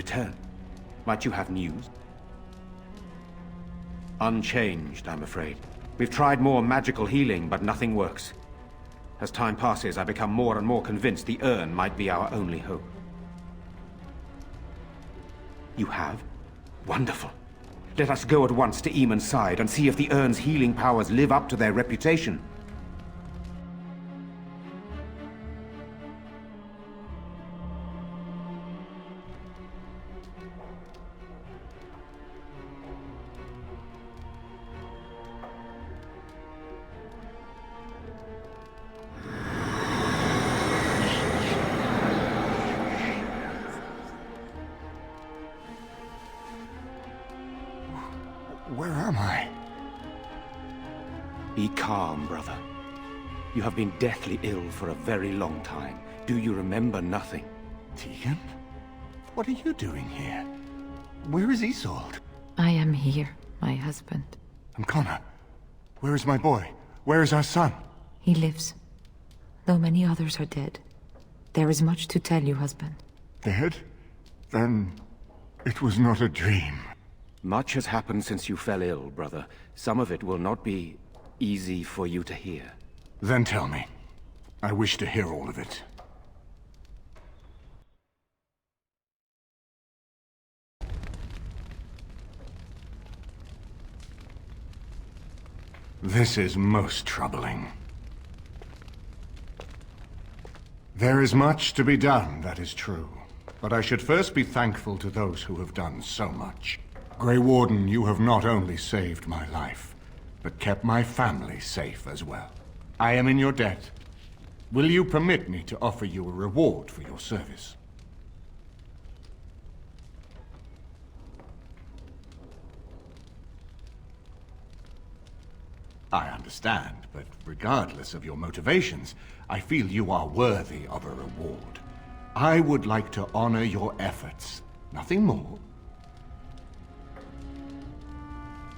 return. Might you have news? Unchanged, I'm afraid. We've tried more magical healing, but nothing works. As time passes, I become more and more convinced the urn might be our only hope. You have? Wonderful. Let us go at once to Eamon's side and see if the urn's healing powers live up to their reputation. Where am I? Be calm, brother. You have been deathly ill for a very long time. Do you remember nothing? Tegan? What are you doing here? Where is Isolde? I am here, my husband. And Connor? Where is my boy? Where is our son? He lives, though many others are dead. There is much to tell you, husband. Dead? Then it was not a dream. Much has happened since you fell ill, brother. Some of it will not be easy for you to hear. Then tell me. I wish to hear all of it. This is most troubling. There is much to be done, that is true. But I should first be thankful to those who have done so much. Grey Warden, you have not only saved my life, but kept my family safe as well. I am in your debt. Will you permit me to offer you a reward for your service? I understand, but regardless of your motivations, I feel you are worthy of a reward. I would like to honor your efforts, nothing more.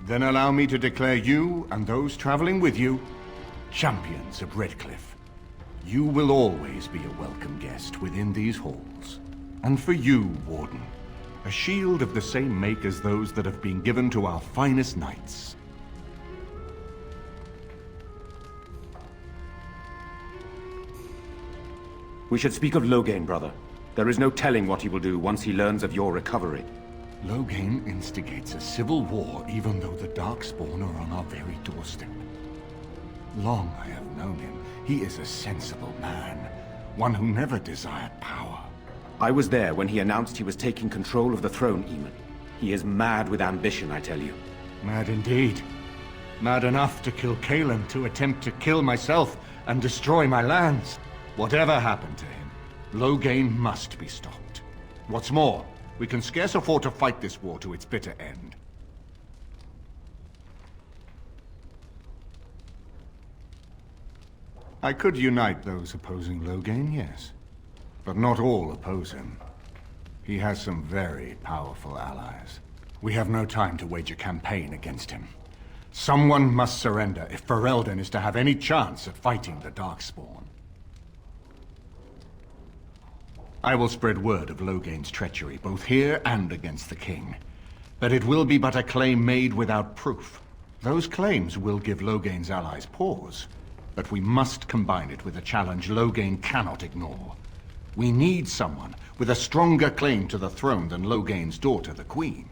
Then allow me to declare you and those traveling with you champions of Redcliffe. You will always be a welcome guest within these halls. And for you, Warden, a shield of the same make as those that have been given to our finest knights. We should speak of Loghain, brother. There is no telling what he will do once he learns of your recovery. Loghain instigates a civil war even though the Darkspawn are on our very doorstep. Long I have known him. He is a sensible man, one who never desired power. I was there when he announced he was taking control of the throne, Eamon. He is mad with ambition, I tell you. Mad indeed. Mad enough to kill Cailan, to attempt to kill myself and destroy my lands. Whatever happened to him, Loghain must be stopped. What's more, we can scarce afford to fight this war to its bitter end. I could unite those opposing Loghain, yes. But not all oppose him. He has some very powerful allies. We have no time to wage a campaign against him. Someone must surrender if Ferelden is to have any chance at fighting the Darkspawn. I will spread word of Loghain's treachery, both here and against the king. But it will be but a claim made without proof. Those claims will give Loghain's allies pause, but we must combine it with a challenge Loghain cannot ignore. We need someone with a stronger claim to the throne than Loghain's daughter, the Queen.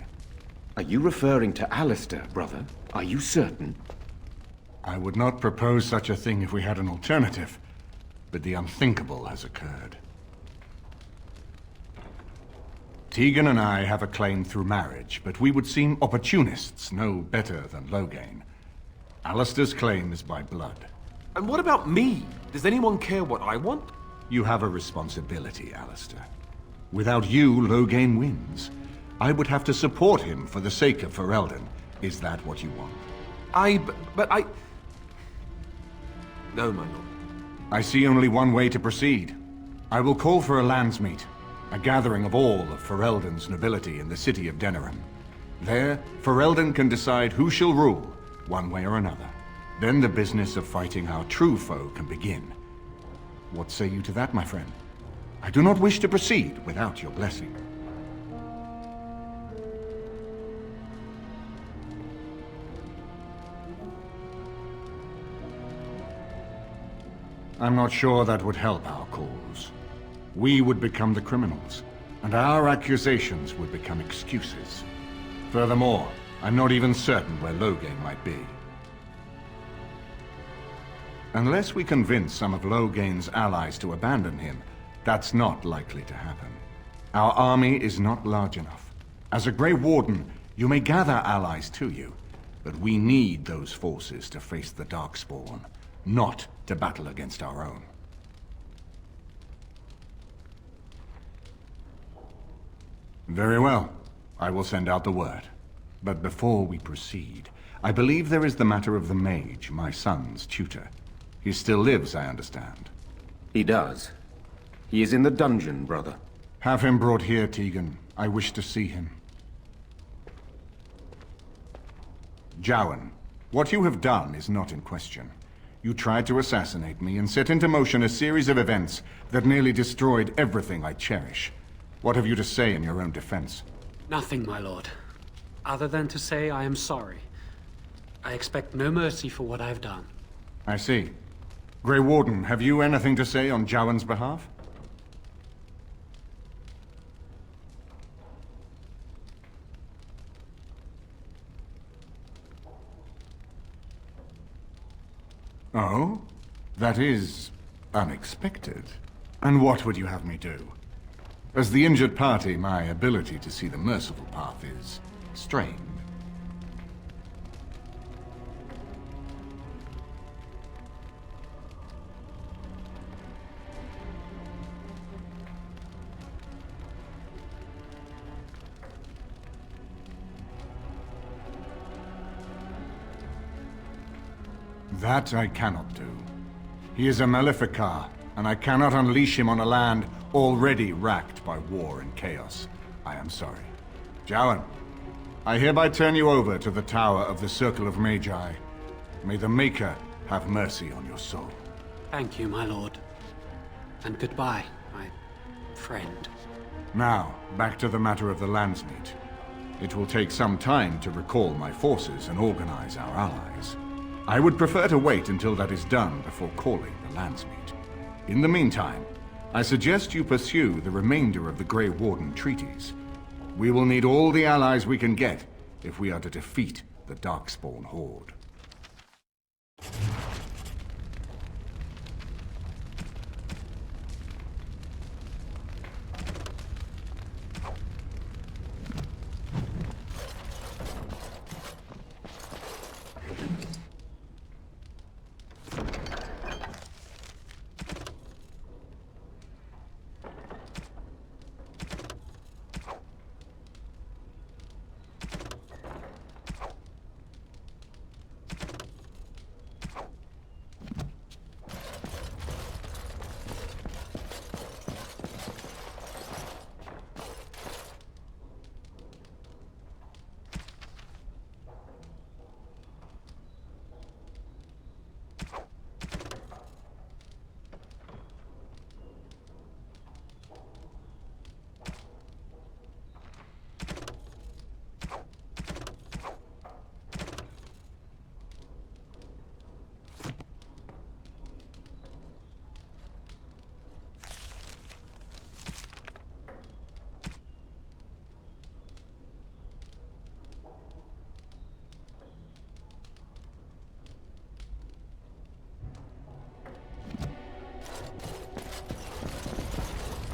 Are you referring to Alistair, brother? Are you certain? I would not propose such a thing if we had an alternative, but the unthinkable has occurred. Tegan and I have a claim through marriage, but we would seem opportunists no better than Loghain. Alistair's claim is by blood. And what about me? Does anyone care what I want? You have a responsibility, Alistair. Without you, Loghain wins. I would have to support him for the sake of Ferelden. Is that what you want? But I... No, my lord. I see only one way to proceed. I will call for a landsmeet. A gathering of all of Ferelden's nobility in the city of Denerim. There, Ferelden can decide who shall rule, one way or another. Then the business of fighting our true foe can begin. What say you to that, my friend? I do not wish to proceed without your blessing. I'm not sure that would help our cause. We would become the criminals, and our accusations would become excuses. Furthermore, I'm not even certain where Loghain might be. Unless we convince some of Loghain's allies to abandon him, that's not likely to happen. Our army is not large enough. As a Grey Warden, you may gather allies to you, but we need those forces to face the Darkspawn, not to battle against our own. Very well. I will send out the word. But before we proceed, I believe there is the matter of the mage, my son's tutor. He still lives, I understand. He does. He is in the dungeon, brother. Have him brought here, Tegan. I wish to see him. Jowan, what you have done is not in question. You tried to assassinate me and set into motion a series of events that nearly destroyed everything I cherish. What have you to say in your own defense? Nothing, my lord. Other than to say I am sorry. I expect no mercy for what I've done. I see. Grey Warden, have you anything to say on Jowan's behalf? Oh? That is unexpected. And what would you have me do? As the injured party, my ability to see the merciful path is strained. That I cannot do. He is a Maleficar, and I cannot unleash him on a land already racked by war and chaos. I am sorry. Jowan, I hereby turn you over to the Tower of the Circle of Magi. May the Maker have mercy on your soul. Thank you, my lord. And goodbye, my friend. Now, back to the matter of the Landsmeet. It will take some time to recall my forces and organize our allies. I would prefer to wait until that is done before calling the Landsmeet. In the meantime, I suggest you pursue the remainder of the Grey Warden treaties. We will need all the allies we can get if we are to defeat the Darkspawn Horde.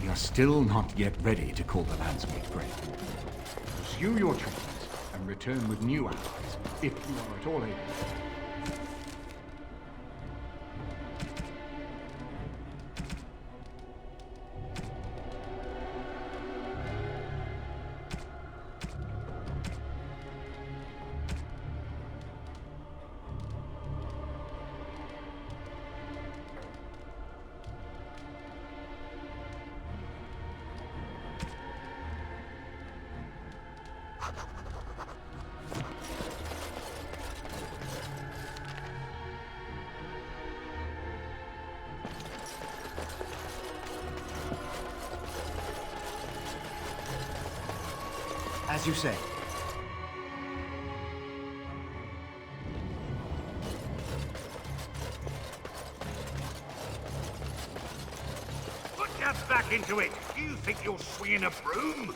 We are still not yet ready to call the Landsmeet, Grey Warden. Pursue your treaties and return with new allies, if you are at all able. As you say. Get back into it! Do you think you're swinging a broom?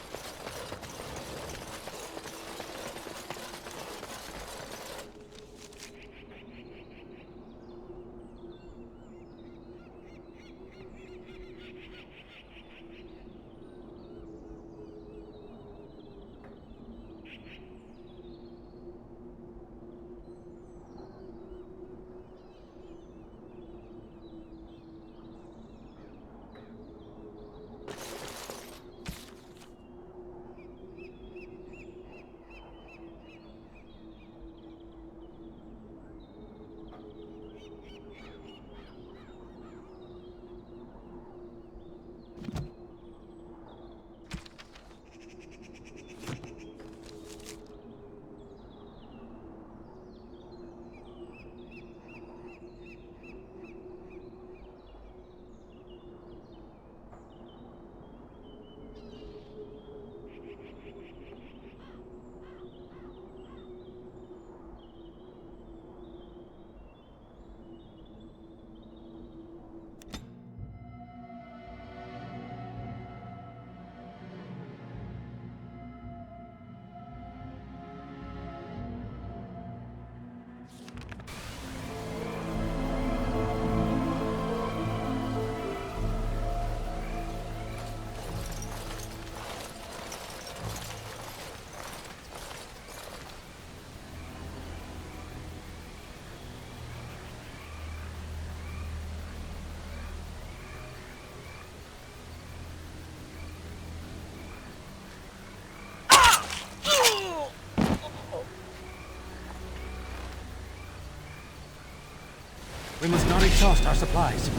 We must not exhaust our supplies.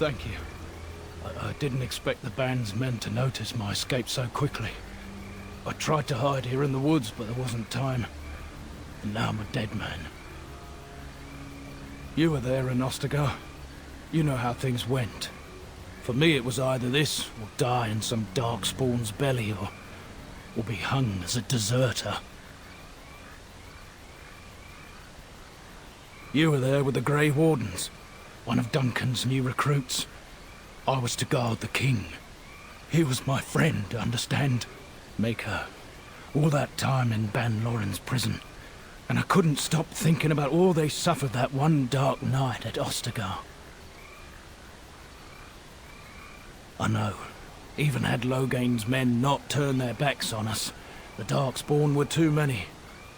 Thank you. I didn't expect the band's men to notice my escape so quickly. I tried to hide here in the woods, but there wasn't time. And now I'm a dead man. You were there in Ostagar. You know how things went. For me, it was either this, or die in some darkspawn's belly, or be hung as a deserter. You were there with the Grey Wardens, one of Duncan's new recruits. I was to guard the king. He was my friend, understand? Maker. All that time in Ban Loren's prison. And I couldn't stop thinking about all they suffered that one dark night at Ostagar. I know. Even had Logain's men not turned their backs on us, the Darkspawn were too many.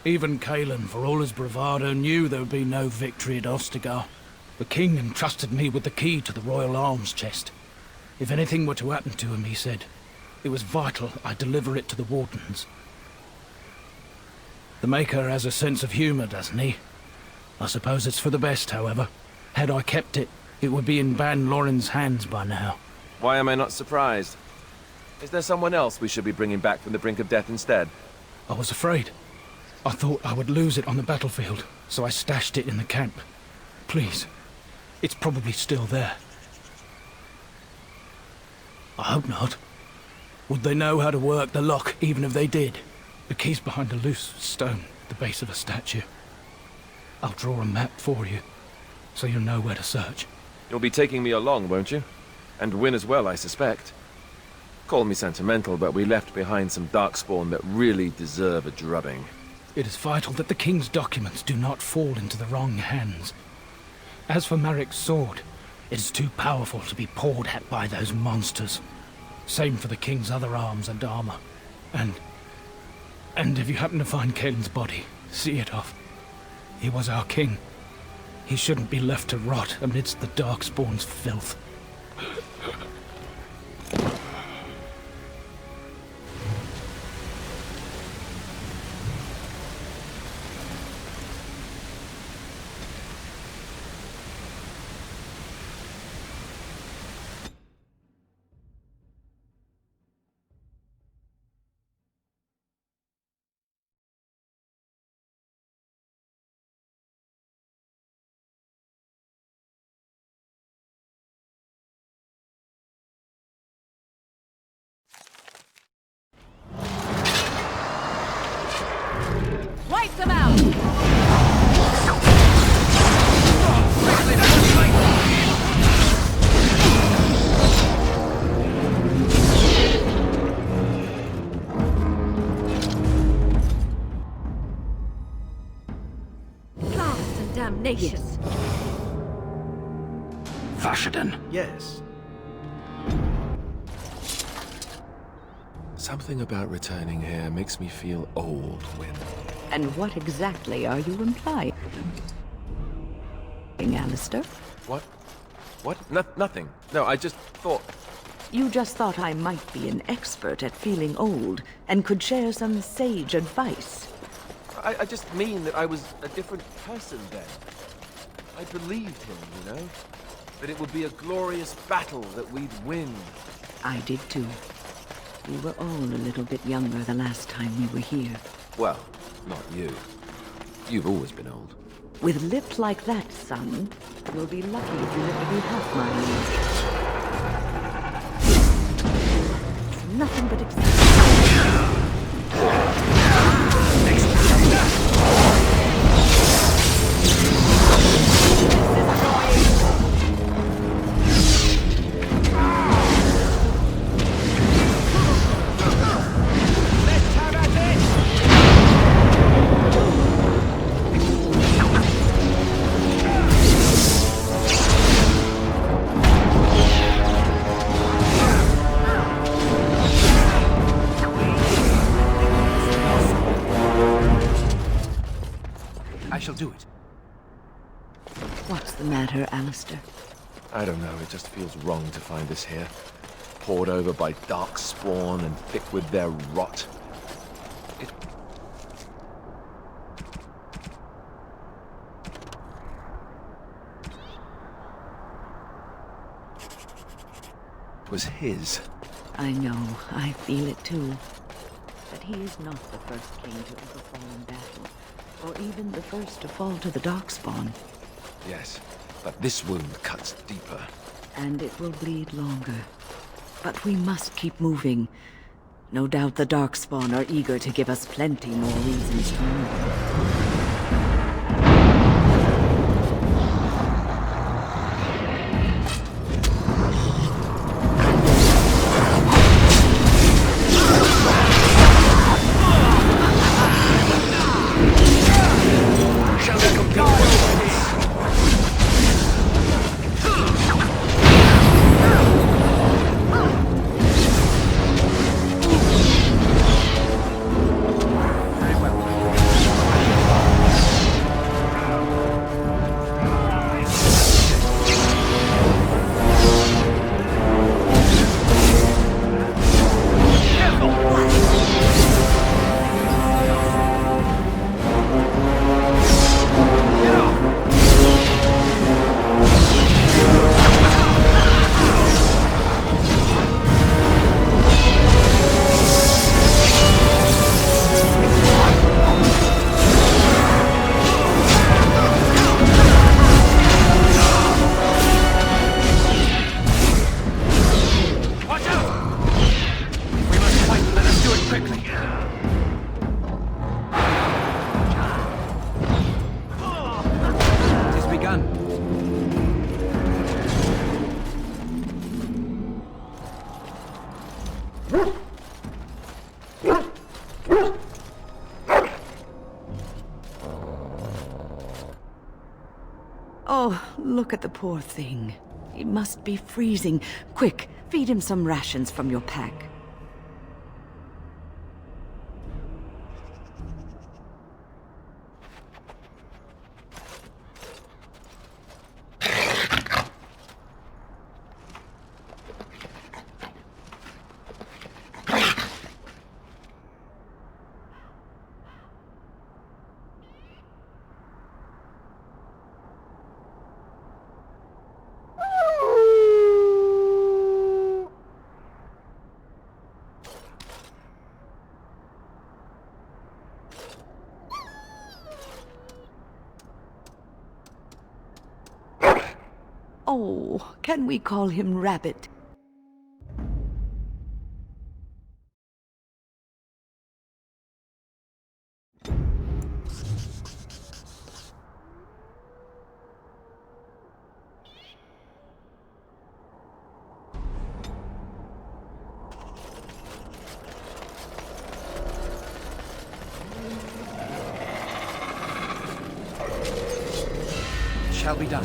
Even Cailan, for all his bravado, knew there would be no victory at Ostagar. The king entrusted me with the key to the royal arms chest. If anything were to happen to him, he said, it was vital I deliver it to the Wardens. The Maker has a sense of humour, doesn't he? I suppose it's for the best, however. Had I kept it, it would be in Ban Loren's hands by now. Why am I not surprised? Is there someone else we should be bringing back from the brink of death instead? I was afraid. I thought I would lose it on the battlefield, so I stashed it in the camp. Please. It's probably still there. I hope not. Would they know how to work the lock, even if they did? The key's behind a loose stone at the base of a statue. I'll draw a map for you, so you'll know where to search. You'll be taking me along, won't you? And Win as well, I suspect. Call me sentimental, but we left behind some Darkspawn that really deserve a drubbing. It is vital that the King's documents do not fall into the wrong hands. As for Marik's sword, it is too powerful to be pawed at by those monsters. Same for the King's other arms and armor. And And if you happen to find Caelin's body, see it off. He was our king. He shouldn't be left to rot amidst the Darkspawn's filth. Wipe them out! Blast and damnation! Vashaden. Yes. Something about returning here makes me feel old, Wyn. And what exactly are you implying, Alistair? What? What? Nothing. No, I just thought... You just thought I might be an expert at feeling old and could share some sage advice. I just mean that I was a different person then. I believed him, you know? That it would be a glorious battle, that we'd win. I did too. We were all a little bit younger the last time we were here. Well, not you. You've always been old. With lips like that, son, you'll be lucky if you live to be half my age. It's nothing but excitement. I shall do it. What's the matter, Alistair? I don't know, it just feels wrong to find us here. Poured over by Darkspawn and thick with their rot. It was his. I know, I feel it too. But he is not the first king to ever fall in battle, or even the first to fall to the Darkspawn. Yes, but this wound cuts deeper. And it will bleed longer. But we must keep moving. No doubt the Darkspawn are eager to give us plenty more reasons to move. Oh, look at the poor thing. He must be freezing. Quick, feed him some rations from your pack. Oh, can we call him Rabbit? Shall be done.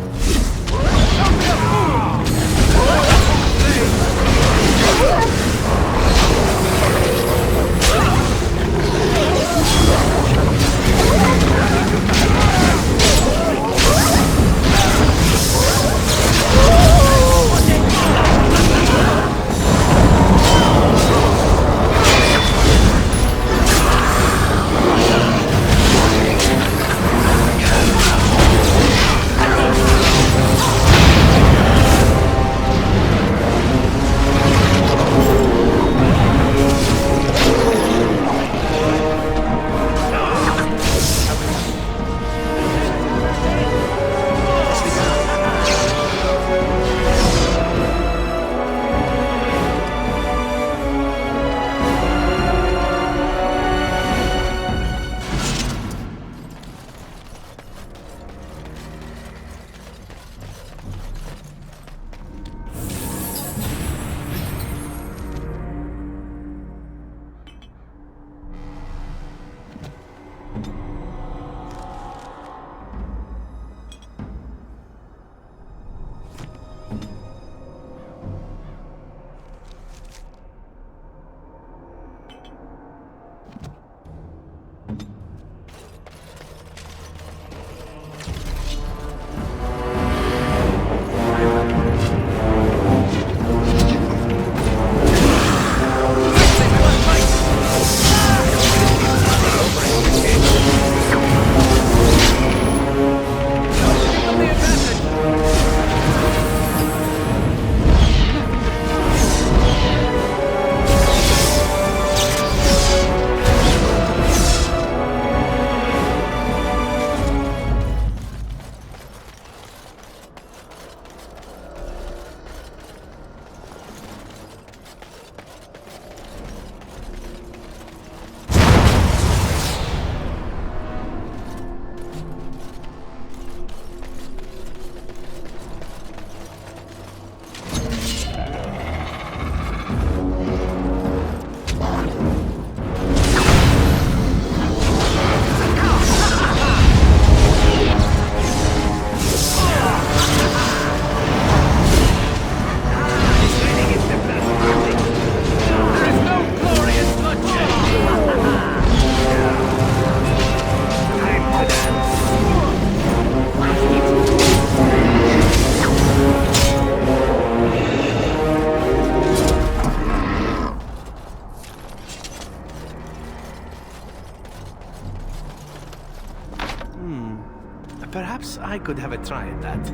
Perhaps I could have a try at that.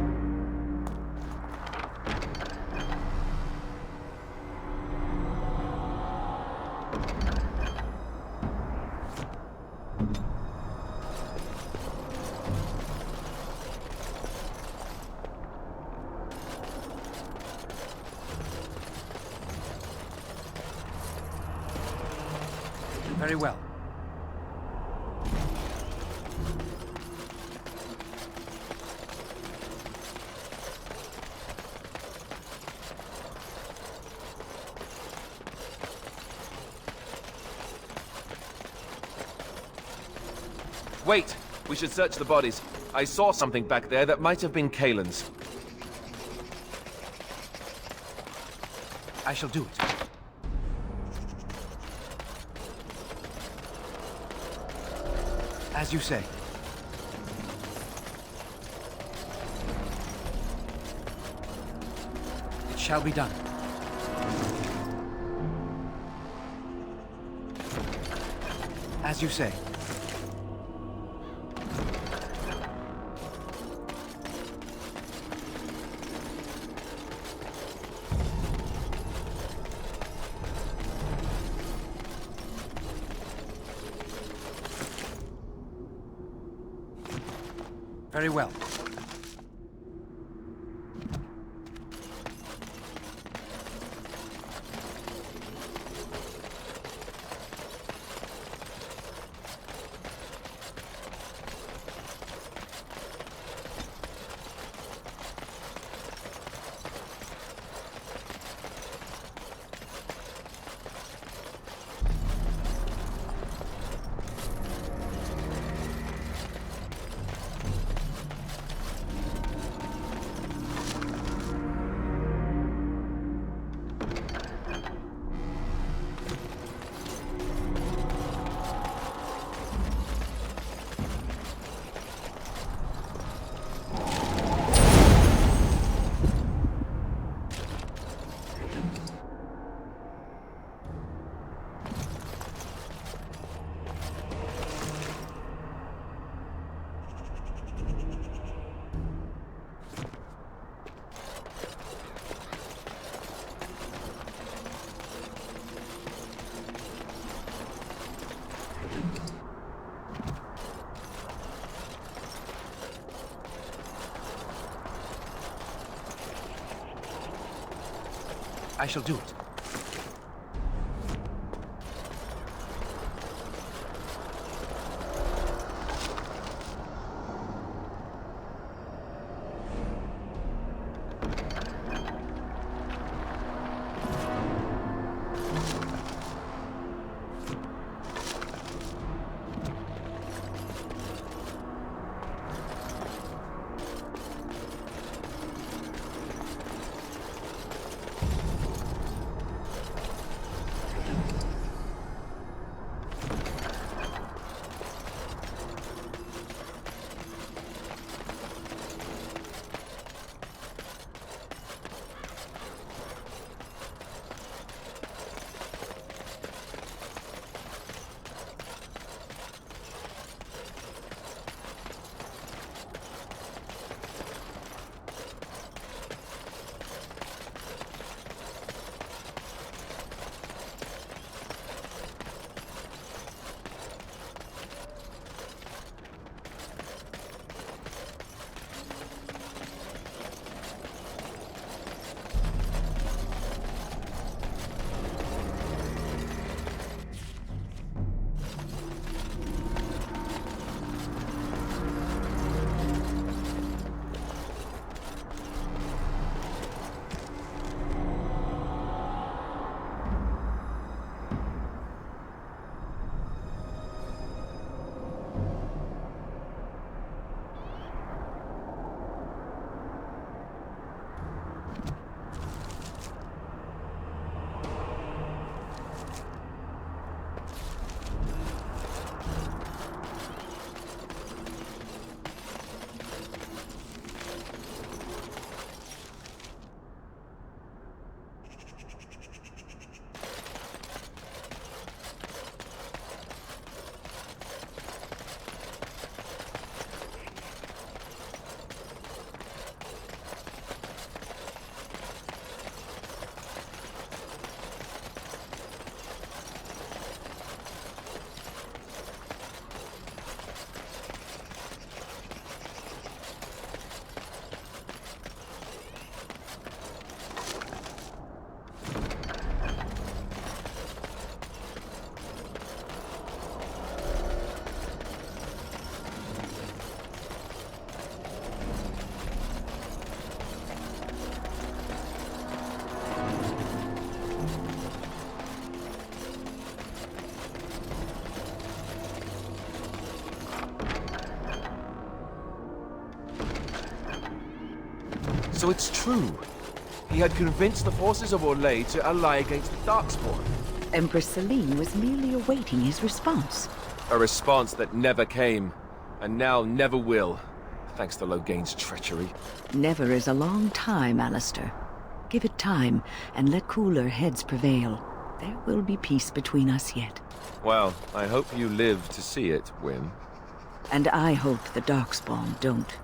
Very well. Wait! We should search the bodies. I saw something back there that might have been Kalen's. I shall do it. As you say. It shall be done. As you say. Very well. I shall do it. So it's true. He had convinced the forces of Orlais to ally against the Darkspawn. Empress Celine was merely awaiting his response. A response that never came, and now never will, thanks to Loghain's treachery. Never is a long time, Alistair. Give it time, and let cooler heads prevail. There will be peace between us yet. Well, I hope you live to see it, Wyn. And I hope the Darkspawn don't.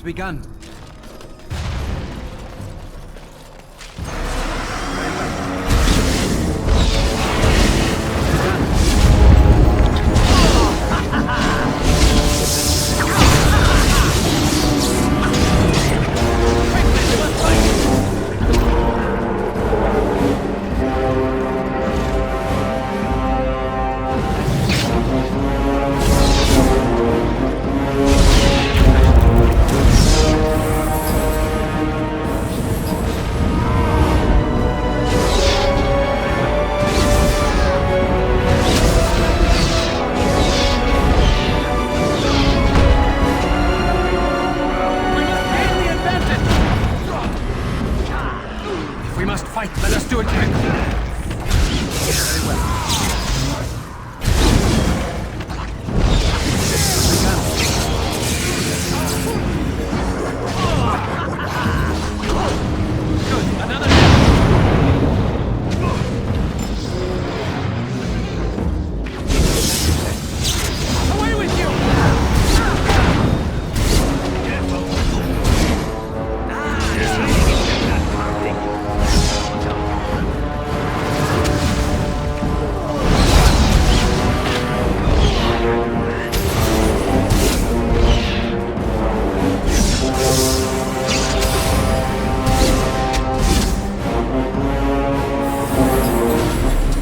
has begun. We must fight. Let us do it quickly. Very well. Good. Another. Away with you!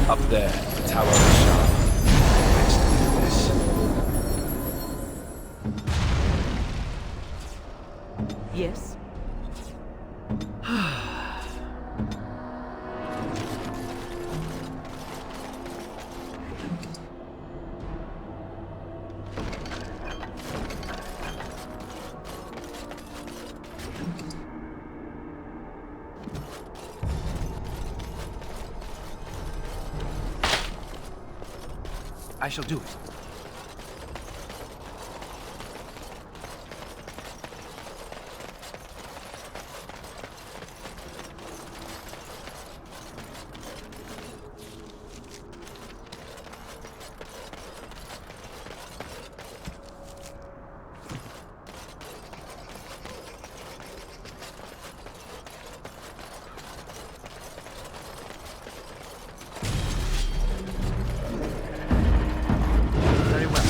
Up there, the Tower of the Shah. Next to this. Yes? I shall do it. Very well.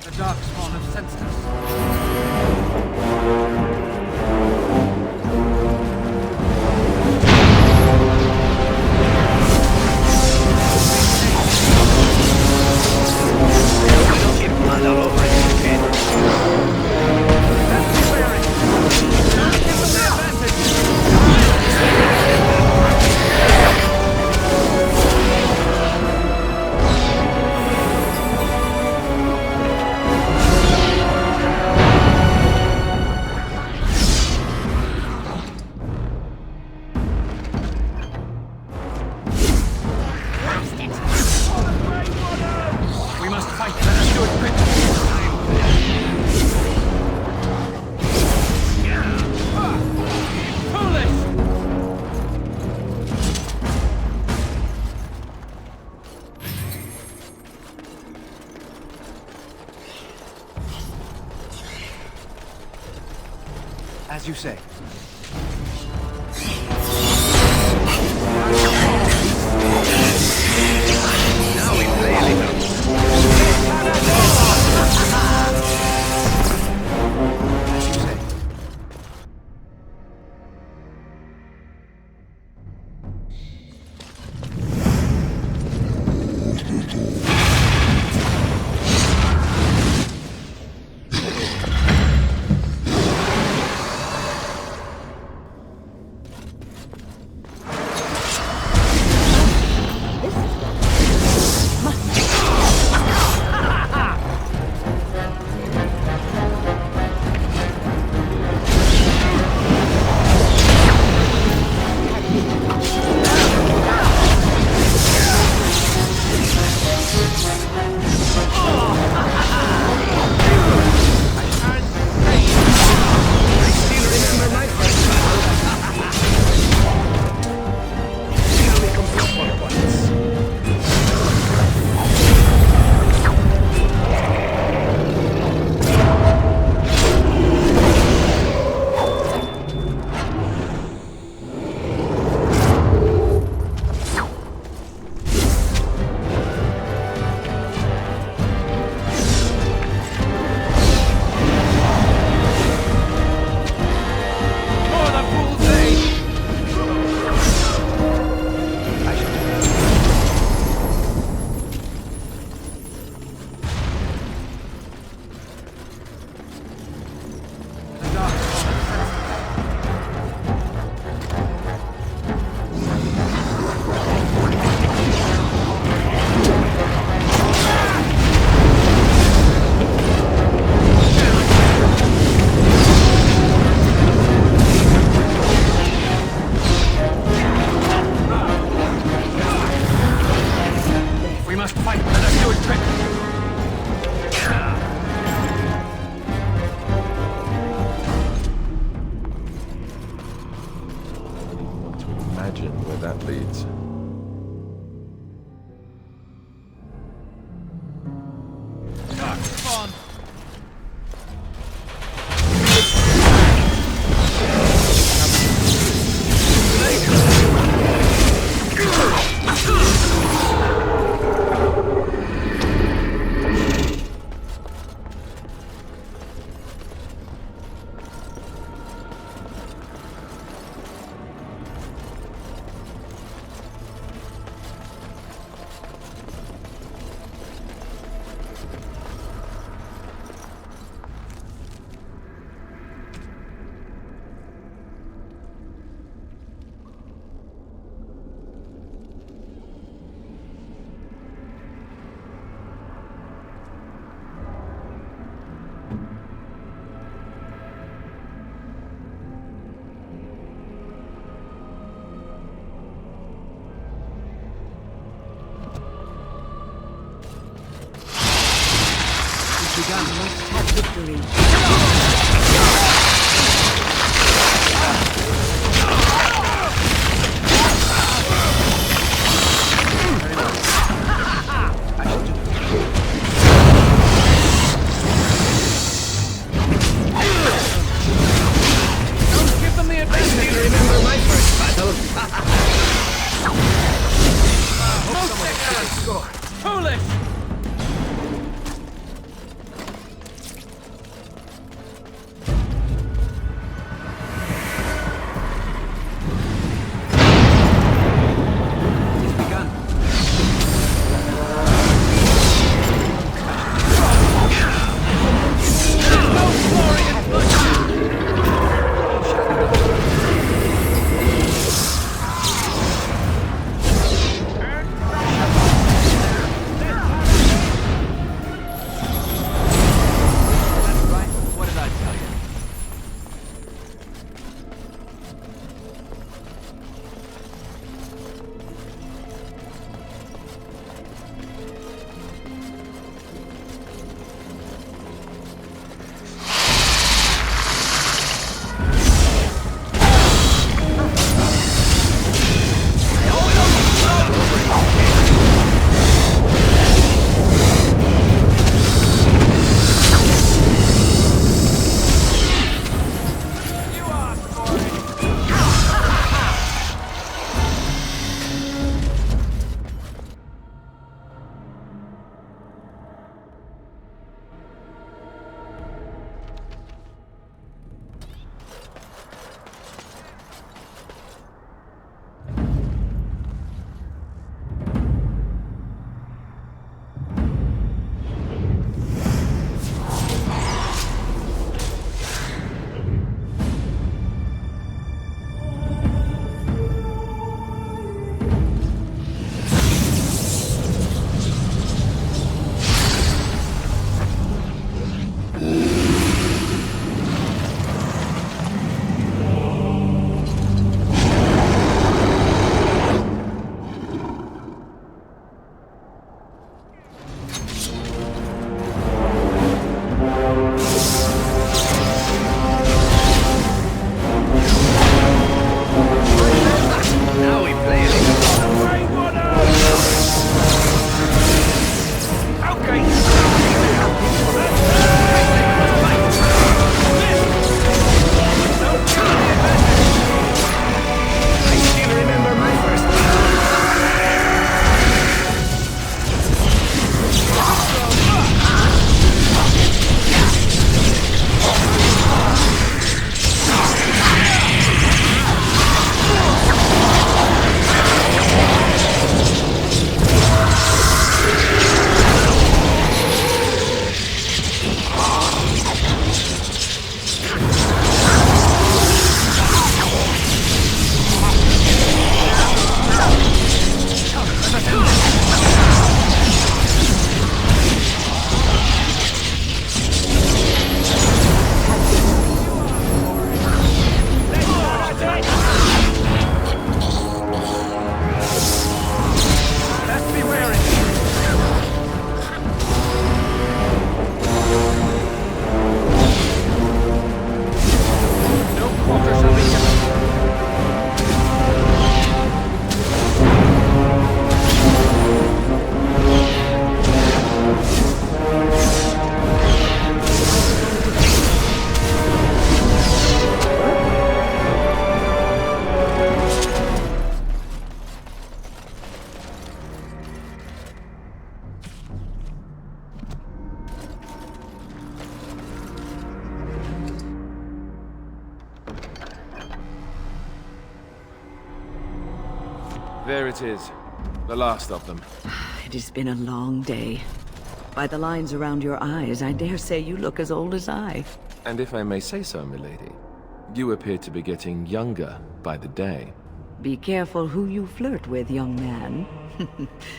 The Darkspawn have sensed us. We must fight. Let us do it quickly. Foolish! As you say. Now we play a little. As you say. There it is. The last of them. It has been a long day. By the lines around your eyes, I dare say you look as old as I. And if I may say so, milady, you appear to be getting younger by the day. Be careful who you flirt with, young man.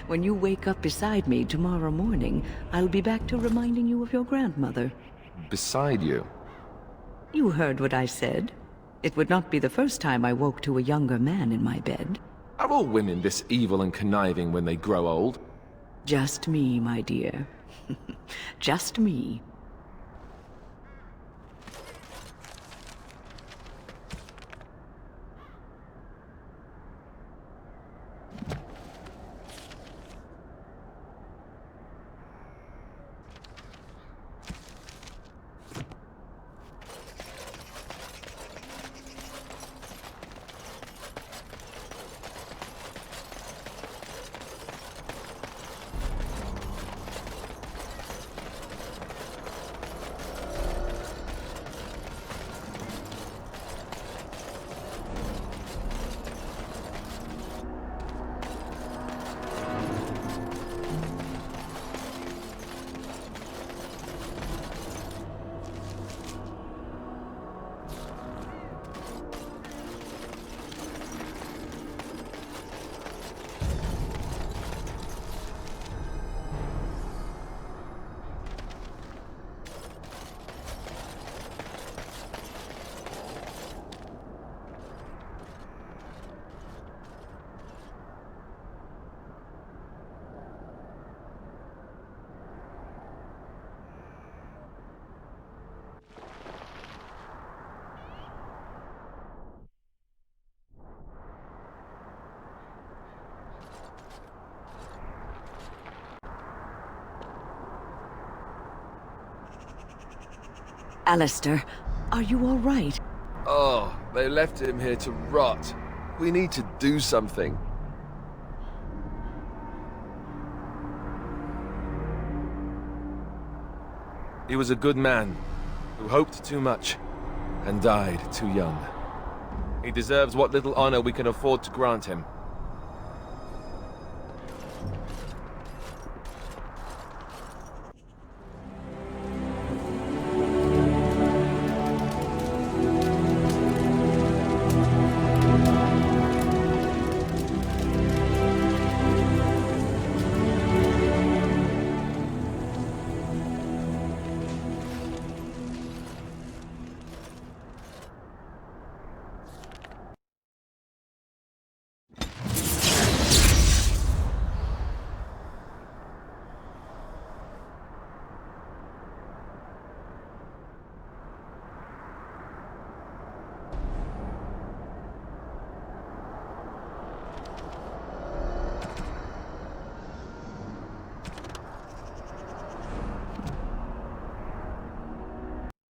When you wake up beside me tomorrow morning, I'll be back to reminding you of your grandmother. Beside you? You heard what I said. It would not be the first time I woke to a younger man in my bed. Are all women this evil and conniving when they grow old? Just me, my dear. Just me. Alistair, are you all right? Oh, they left him here to rot. We need to do something. He was a good man, who hoped too much, and died too young. He deserves what little honor we can afford to grant him.